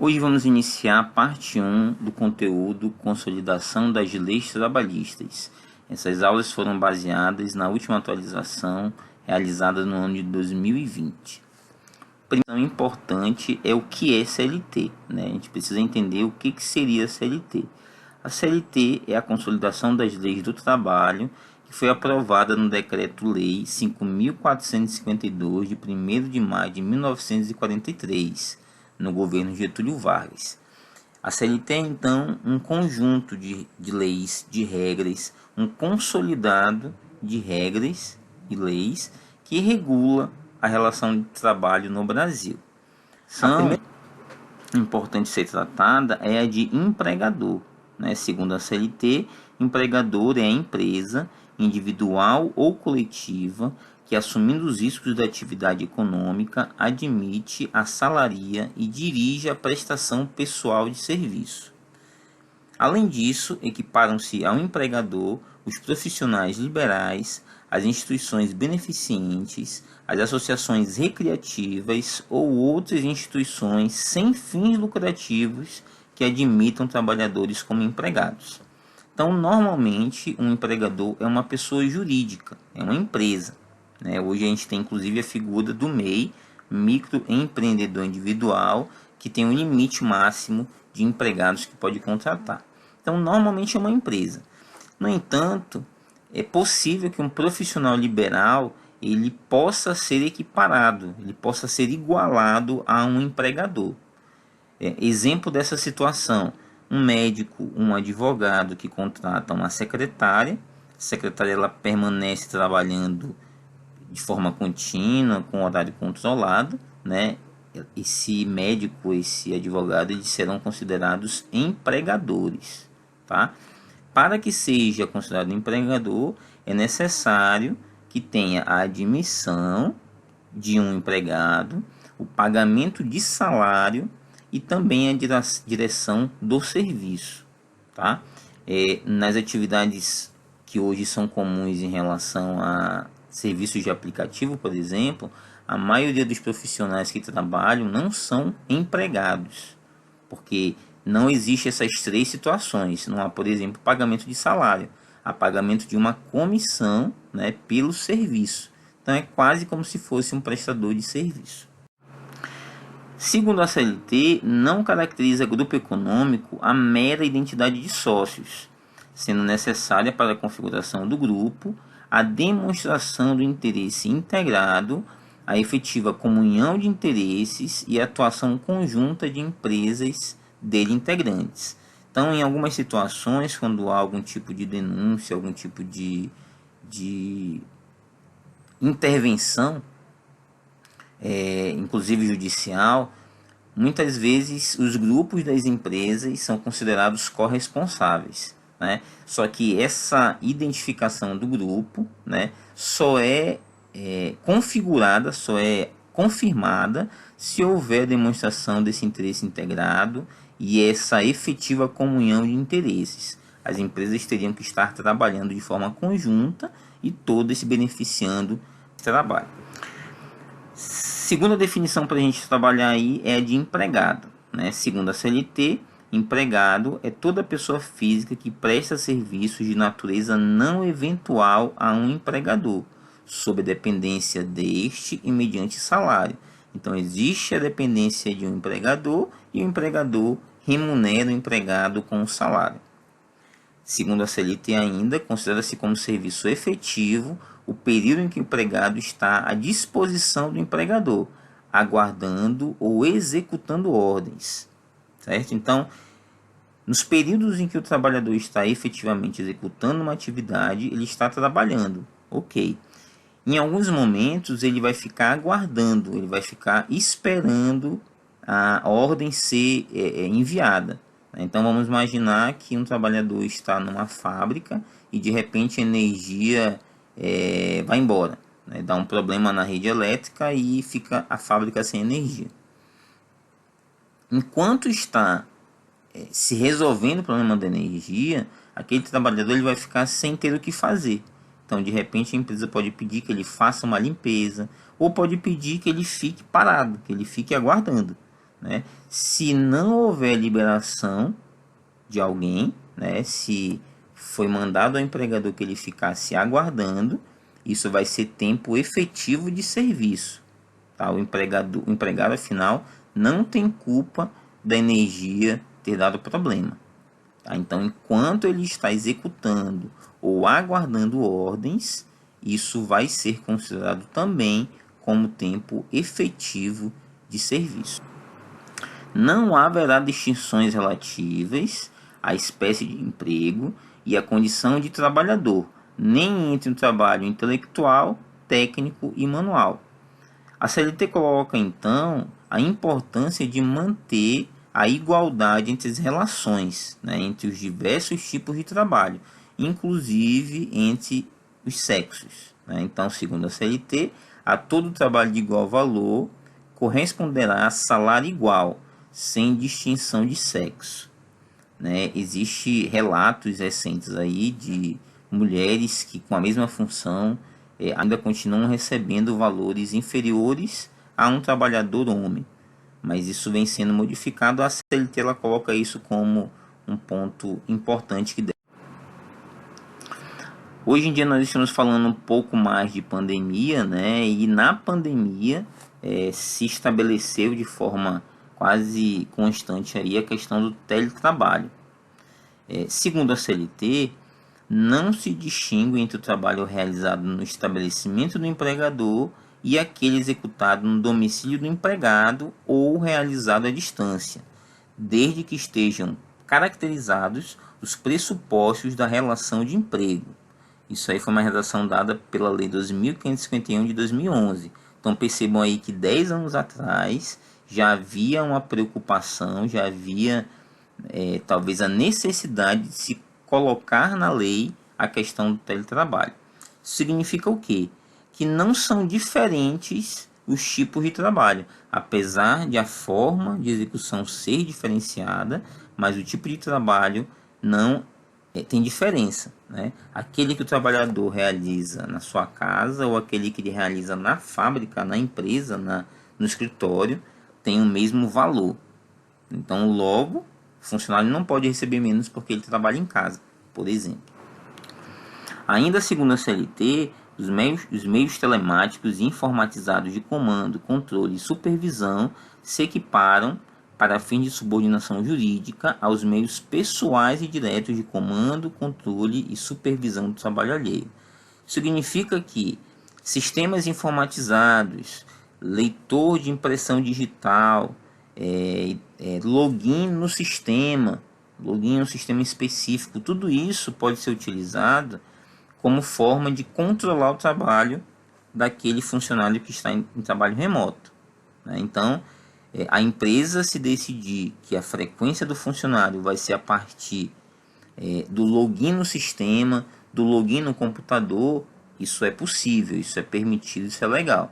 Hoje vamos iniciar a parte 1 do conteúdo Consolidação das Leis Trabalhistas. Essas aulas foram baseadas na última atualização realizada no ano de 2020. A primeira importante é o que é CLT, né? A gente precisa entender o que seria CLT. A CLT é a Consolidação das Leis do Trabalho, que foi aprovada no Decreto-Lei 5.452, de 1º de maio de 1943, no governo Getúlio Vargas. A CLT é, então, um conjunto de leis, de regras, um consolidado de regras e leis que regula a relação de trabalho no Brasil. A primeira importante ser tratada é a de empregador, né? Segundo a CLT, empregador é a empresa, individual ou coletiva, que, assumindo os riscos da atividade econômica, admite, assalaria e dirige a prestação pessoal de serviço. Além disso, equiparam-se ao empregador os profissionais liberais, as instituições beneficentes, as associações recreativas ou outras instituições sem fins lucrativos que admitam trabalhadores como empregados. Então, normalmente, um empregador é uma pessoa jurídica, é uma empresa. Hoje a gente tem inclusive a figura do MEI, microempreendedor individual, que tem um limite máximo de empregados que pode contratar. Então, normalmente é uma empresa. No entanto, é possível que um profissional liberal ele possa ser equiparado, ele possa ser igualado a um empregador. Exemplo dessa situação: um médico, um advogado que contrata uma secretária, a secretária ela permanece trabalhando de forma contínua, com horário controlado, né? Esse médico, esse advogado, eles serão considerados empregadores, tá? Para que seja considerado empregador, é necessário que tenha a admissão de um empregado, o pagamento de salário e também a direção do serviço, tá? Nas atividades que hoje são comuns em relação a serviços de aplicativo, por exemplo, a maioria dos profissionais que trabalham não são empregados, porque não existe essas três situações. Não há, por exemplo, pagamento de salário, há pagamento de uma comissão, né, pelo serviço. Então é quase como se fosse um prestador de serviço. Segundo a CLT, não caracteriza grupo econômico a mera identidade de sócios, sendo necessária para a configuração do grupo a demonstração do interesse integrado, a efetiva comunhão de interesses e a atuação conjunta de empresas dele integrantes. Então, em algumas situações, quando há algum tipo de denúncia, algum tipo de intervenção, inclusive judicial, muitas vezes os grupos das empresas são considerados corresponsáveis, né? Só que essa identificação do grupo, né, só é configurada, só é confirmada se houver demonstração desse interesse integrado e essa efetiva comunhão de interesses. As empresas teriam que estar trabalhando de forma conjunta e todas se beneficiando do trabalho. Segunda definição para a gente trabalhar aí é a de empregado, né? Segundo a CLT, empregado é toda pessoa física que presta serviços de natureza não eventual a um empregador, sob a dependência deste e mediante salário. Então, existe a dependência de um empregador e o empregador remunera o empregado com o salário. Segundo a CLT ainda, considera-se como serviço efetivo o período em que o empregado está à disposição do empregador, aguardando ou executando ordens, certo? Então, nos períodos em que o trabalhador está efetivamente executando uma atividade, ele está trabalhando, ok. Em alguns momentos, ele vai ficar aguardando, ele vai ficar esperando a ordem ser enviada. Então, vamos imaginar que um trabalhador está numa fábrica e, de repente, a energia vai embora, né? Dá um problema na rede elétrica e fica a fábrica sem energia. Enquanto está se resolvendo o problema da energia, aquele trabalhador ele vai ficar sem ter o que fazer. Então, de repente, a empresa pode pedir que ele faça uma limpeza ou pode pedir que ele fique parado, que ele fique aguardando, né? Se não houver liberação de alguém, né? Se foi mandado ao empregador que ele ficasse aguardando, isso vai ser tempo efetivo de serviço. Tá? O empregado, afinal, não tem culpa da energia ter dado problema. Tá? Então, enquanto ele está executando ou aguardando ordens, isso vai ser considerado também como tempo efetivo de serviço. Não haverá distinções relativas à espécie de emprego e à condição de trabalhador, nem entre o trabalho intelectual, técnico e manual. A CLT coloca, então, a importância de manter a igualdade entre as relações, né, entre os diversos tipos de trabalho, inclusive entre os sexos. Né? Então, segundo a CLT, a todo trabalho de igual valor corresponderá a salário igual, sem distinção de sexo. Né? Existem relatos recentes aí de mulheres que com a mesma função ainda continuam recebendo valores inferiores a um trabalhador homem. Mas isso vem sendo modificado. A CLT ela coloca isso como um ponto importante que deve. Hoje em dia nós estamos falando um pouco mais de pandemia, né? E na pandemia se estabeleceu de forma quase constante aí a questão do teletrabalho. Segundo a CLT, não se distingue entre o trabalho realizado no estabelecimento do empregador e aquele executado no domicílio do empregado ou realizado à distância, desde que estejam caracterizados os pressupostos da relação de emprego. Isso aí foi uma redação dada pela Lei 2.551 de 2011. Então percebam aí que 10 anos atrás já havia uma preocupação, já havia talvez a necessidade de se colocar na lei a questão do teletrabalho. Isso significa o quê? Que não são diferentes os tipos de trabalho, apesar de a forma de execução ser diferenciada, mas o tipo de trabalho não tem diferença, né? Aquele que o trabalhador realiza na sua casa ou aquele que ele realiza na fábrica, na empresa, no escritório, tem o mesmo valor. Então, logo, o funcionário não pode receber menos porque ele trabalha em casa, por exemplo. Ainda segundo a CLT, os meios telemáticos e informatizados de comando, controle e supervisão se equiparam para fins de subordinação jurídica aos meios pessoais e diretos de comando, controle e supervisão do trabalho alheio. Significa que sistemas informatizados, leitor de impressão digital, login no sistema específico, tudo isso pode ser utilizado como forma de controlar o trabalho daquele funcionário que está em trabalho remoto. Né? Então, a empresa se decidir que a frequência do funcionário vai ser a partir do login no sistema, do login no computador, isso é possível, isso é permitido, isso é legal.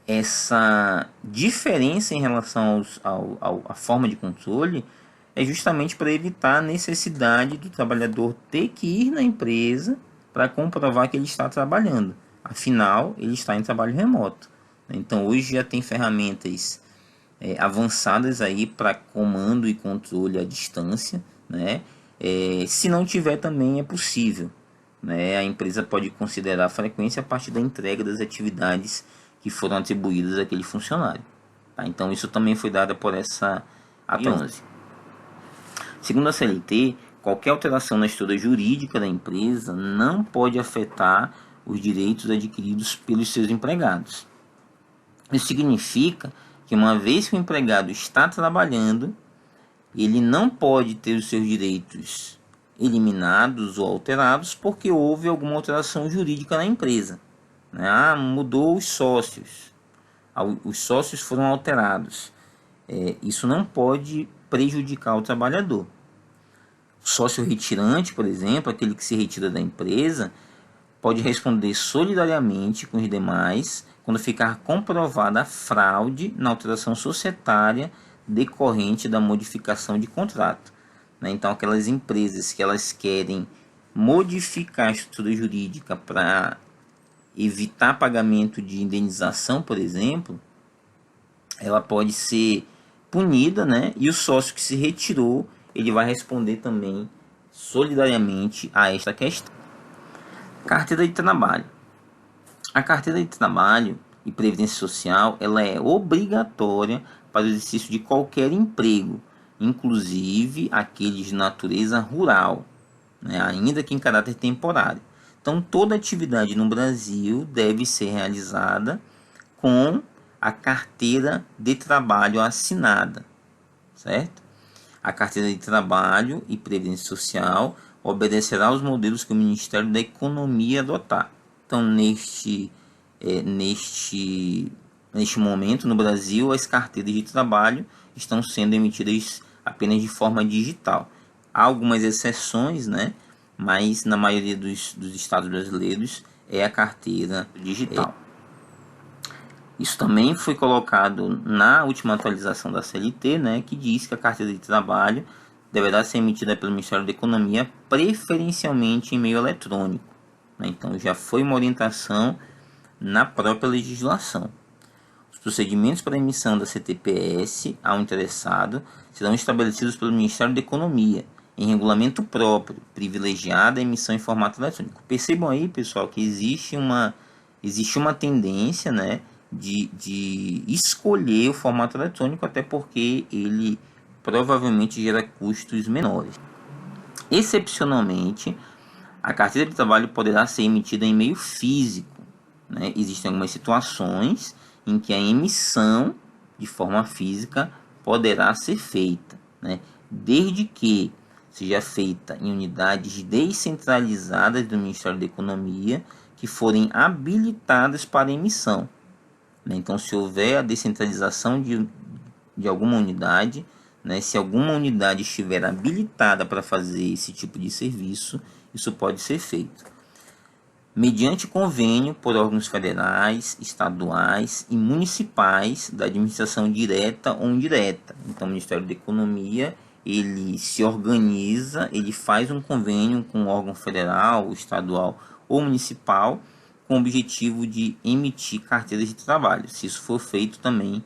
Essa diferença em relação à forma de controle é justamente para evitar a necessidade do trabalhador ter que ir na empresa para comprovar que ele está trabalhando. Afinal, ele está em trabalho remoto. Então, hoje já tem ferramentas avançadas aí para comando e controle à distância, né? Se não tiver, também é possível. Né? A empresa pode considerar a frequência a partir da entrega das atividades que foram atribuídas àquele funcionário. Tá? Então, isso também foi dado por essa A11. Segundo a CLT, qualquer alteração na estrutura jurídica da empresa não pode afetar os direitos adquiridos pelos seus empregados. Isso significa que uma vez que o empregado está trabalhando, ele não pode ter os seus direitos eliminados ou alterados porque houve alguma alteração jurídica na empresa. Mudou os sócios foram alterados. Isso não pode prejudicar o trabalhador. O sócio retirante, por exemplo, aquele que se retira da empresa, pode responder solidariamente com os demais quando ficar comprovada a fraude na alteração societária decorrente da modificação de contrato. Então, aquelas empresas que elas querem modificar a estrutura jurídica para evitar pagamento de indenização, por exemplo, ela pode ser punida, né? E o sócio que se retirou, ele vai responder também solidariamente a esta questão. Carteira de trabalho. A carteira de trabalho e previdência social, ela é obrigatória para o exercício de qualquer emprego, inclusive aqueles de natureza rural, né? Ainda que em caráter temporário. Então, toda atividade no Brasil deve ser realizada com a carteira de trabalho assinada, certo? A carteira de trabalho e previdência social obedecerá aos modelos que o Ministério da Economia adotar. Então, neste momento, no Brasil, as carteiras de trabalho estão sendo emitidas apenas de forma digital. Há algumas exceções, né? Mas na maioria dos estados brasileiros é a carteira digital. Isso também foi colocado na última atualização da CLT, né, que diz que a carteira de trabalho deverá ser emitida pelo Ministério da Economia preferencialmente em meio eletrônico, né? Então já foi uma orientação na própria legislação. Os procedimentos para a emissão da CTPS ao interessado serão estabelecidos pelo Ministério da Economia em regulamento próprio, privilegiada a emissão em formato eletrônico. Percebam aí, pessoal, que existe uma tendência, né, de escolher o formato eletrônico, até porque ele provavelmente gera custos menores. Excepcionalmente, a carteira de trabalho poderá ser emitida em meio físico, né? Existem algumas situações em que a emissão de forma física poderá ser feita, né? Desde que seja feita em unidades descentralizadas do Ministério da Economia que forem habilitadas para emissão, né? Então, se houver a descentralização de alguma unidade, né, se alguma unidade estiver habilitada para fazer esse tipo de serviço, isso pode ser feito mediante convênio por órgãos federais, estaduais e municipais da administração direta ou indireta. Então, o Ministério da Economia, ele se organiza, ele faz um convênio com um órgão federal, estadual ou municipal, com o objetivo de emitir carteiras de trabalho. Se isso for feito, também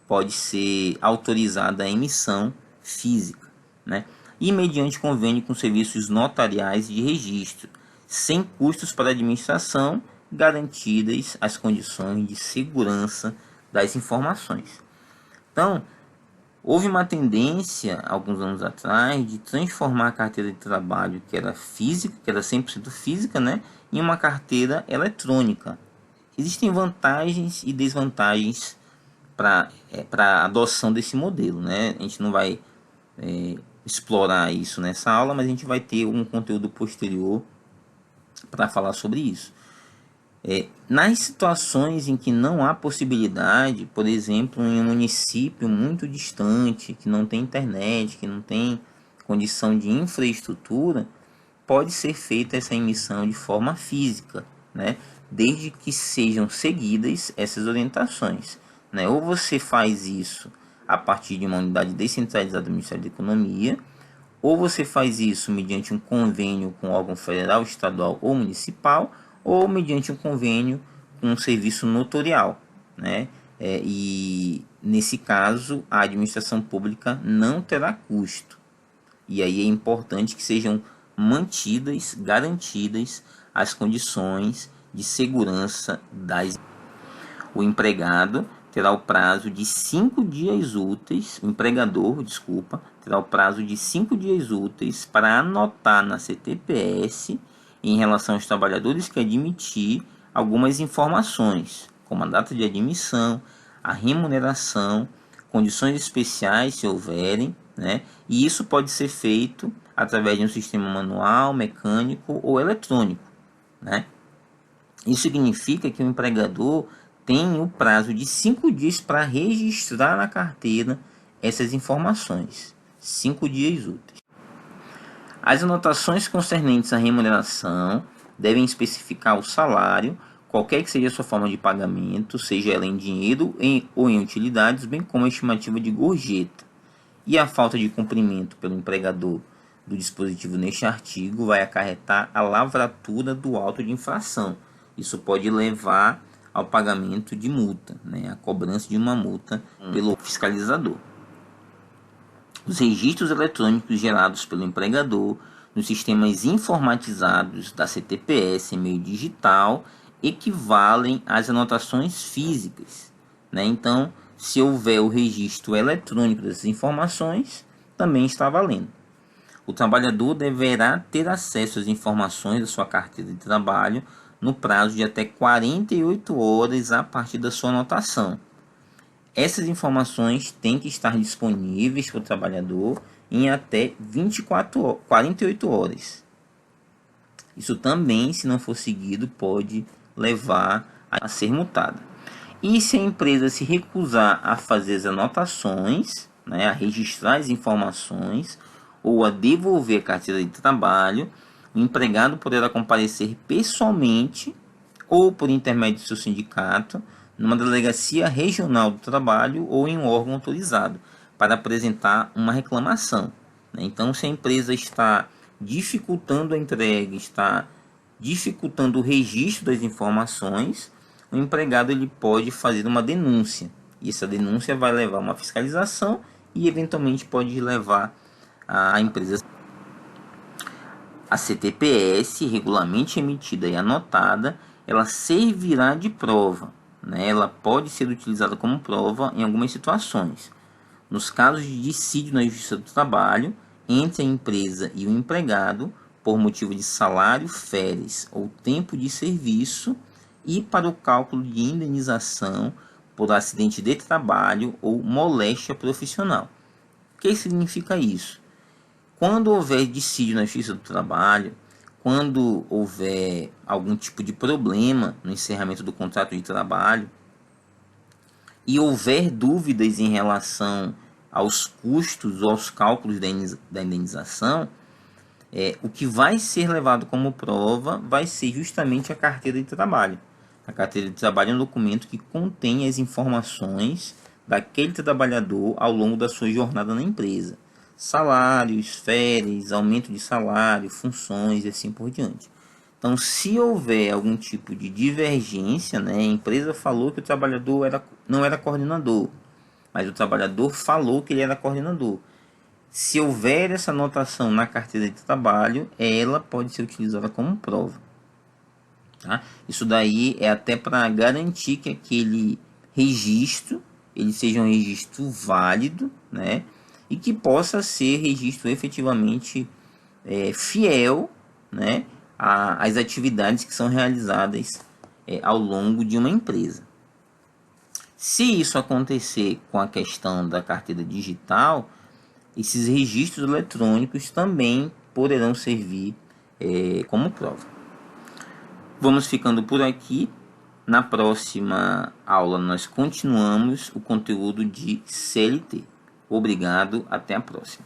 pode ser autorizada a emissão física, né? E mediante convênio com serviços notariais de registro, sem custos para a administração, garantidas as condições de segurança das informações. Então, houve uma tendência, alguns anos atrás, de transformar a carteira de trabalho, que era física, que era 100% física, né, em uma carteira eletrônica. Existem vantagens e desvantagens para a adoção desse modelo, né? A gente não vai explorar isso nessa aula, mas a gente vai ter um conteúdo posterior para falar sobre isso. Nas situações em que não há possibilidade, por exemplo, em um município muito distante, que não tem internet, que não tem condição de infraestrutura, pode ser feita essa emissão de forma física, né? Desde que sejam seguidas essas orientações, né? Ou você faz isso a partir de uma unidade descentralizada do Ministério da Economia, ou você faz isso mediante um convênio com órgão federal, estadual ou municipal, ou mediante um convênio com um serviço notorial, né? E nesse caso, a administração pública não terá custo. E aí é importante que sejam mantidas, garantidas as condições de segurança das. O empregado terá o prazo de 5 dias úteis, o empregador, desculpa, terá o prazo de 5 dias úteis para anotar na CTPS, em relação aos trabalhadores que admitir, algumas informações, como a data de admissão, a remuneração, condições especiais, se houverem, né? E isso pode ser feito através de um sistema manual, mecânico ou eletrônico, né? Isso significa que o empregador tem o prazo de 5 dias para registrar na carteira essas informações. 5 dias úteis. As anotações concernentes à remuneração devem especificar o salário, qualquer que seja a sua forma de pagamento, seja ela em dinheiro ou em utilidades, bem como a estimativa de gorjeta. E a falta de cumprimento pelo empregador do dispositivo neste artigo vai acarretar a lavratura do auto de infração. Isso pode levar ao pagamento de multa, né, a cobrança de uma multa pelo fiscalizador. Os registros eletrônicos gerados pelo empregador nos sistemas informatizados da CTPS em meio digital equivalem às anotações físicas, né? Então, se houver o registro eletrônico dessas informações, também está valendo. O trabalhador deverá ter acesso às informações da sua carteira de trabalho no prazo de até 48 horas a partir da sua anotação. Essas informações têm que estar disponíveis para o trabalhador em até 48 horas. Isso também, se não for seguido, pode levar a ser multado. E se a empresa se recusar a fazer as anotações, né, a registrar as informações ou a devolver a carteira de trabalho, o empregado poderá comparecer pessoalmente ou por intermédio do seu sindicato numa delegacia regional do trabalho ou em um órgão autorizado para apresentar uma reclamação. Então, se a empresa está dificultando a entrega, está dificultando o registro das informações, o empregado ele pode fazer uma denúncia. E essa denúncia vai levar a uma fiscalização e eventualmente pode levar a empresa. A CTPS, regularmente emitida e anotada, ela servirá de prova, né? Ela pode ser utilizada como prova em algumas situações. Nos casos de dissídio na Justiça do Trabalho, entre a empresa e o empregado, por motivo de salário, férias ou tempo de serviço, e para o cálculo de indenização por acidente de trabalho ou moléstia profissional. O que significa isso? Quando houver dissídio na Justiça do Trabalho, quando houver algum tipo de problema no encerramento do contrato de trabalho e houver dúvidas em relação aos custos ou aos cálculos da indenização, o que vai ser levado como prova vai ser justamente a carteira de trabalho. A carteira de trabalho é um documento que contém as informações daquele trabalhador ao longo da sua jornada na empresa. Salários, férias, aumento de salário, funções e assim por diante. Então, se houver algum tipo de divergência, né, a empresa falou que o trabalhador não era coordenador, mas o trabalhador falou que ele era coordenador. Se houver essa anotação na carteira de trabalho, ela pode ser utilizada como prova. Tá? Isso daí é até para garantir que aquele registro ele seja um registro válido, né? E que possa ser registro efetivamente fiel, né, às atividades que são realizadas ao longo de uma empresa. Se isso acontecer com a questão da carteira digital, esses registros eletrônicos também poderão servir como prova. Vamos ficando por aqui. Na próxima aula nós continuamos o conteúdo de CLT. Obrigado, até a próxima.